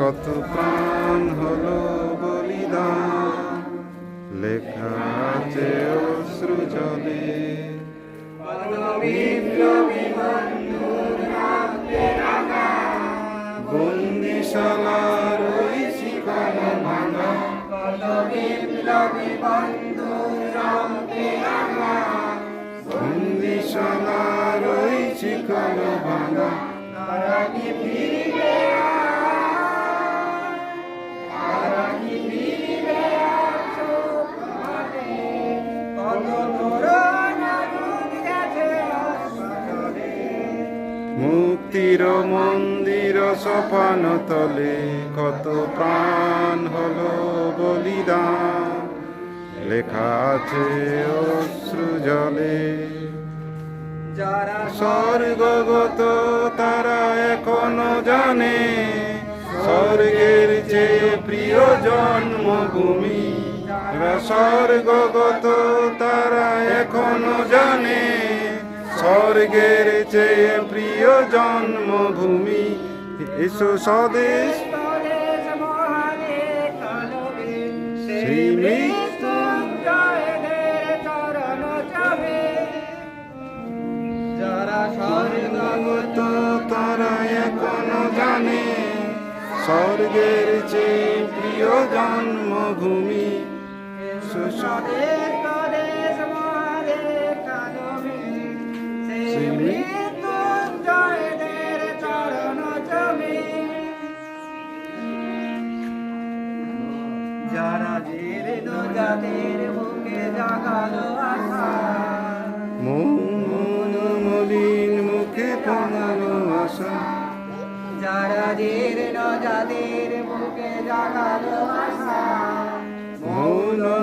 কত প্রাণ হলো বলিদান, লেখা আছে অশ্রু জলে। বন্দিশালার ওই শিকল ভাঙা, বন্দিশালার ওই শিকল ভাঙা। মুক্তির মন্দির সোপান তলে কত প্রাণ হলো বলিদান, লেখা আছে অশ্রু জলে। যারা স্বর্গগত তারা এখনো জানে, স্বর্গের চেয়ে প্রিয় জন্মভূমি। স্বর্গগত তারা এখনো জানে, স্বর্গের চেয়ে প্রিয় জন্মভূমি। এসো স্বদেশ সেই যারা স্বর্গগত তারা এখনো জানে, স্বর্গের চেয়ে প্রিয় জন্মভূমি। যারা জীর্ণ জাতির বুকে জাগালো আশা, মলিন মুখে পড়ালো আশা। যারা জীর্ণ জাতির বুকে জাগালো আশা,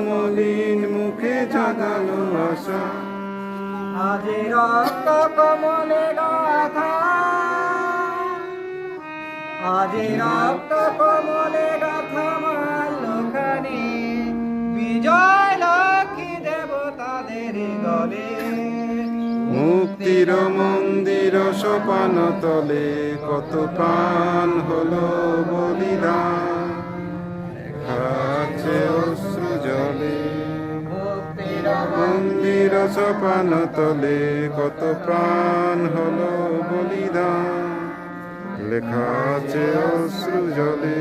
মলিন মুখে জাগালো আশা। আজ রক্ত কমলে গাথা, আজ রক্ত কমলে গাথা মাল্যখানি, বিজয় লক্ষ্মী দেবতাদের গলে। মুক্তির মন্দির সোপান তলে কত প্রাণ হলো বলিদান, লেখা আছে অশ্রু জলে। মন্দির সোপান তলে কত প্রাণ হলো বলিদান, লেখা আছে অশ্রু জলে।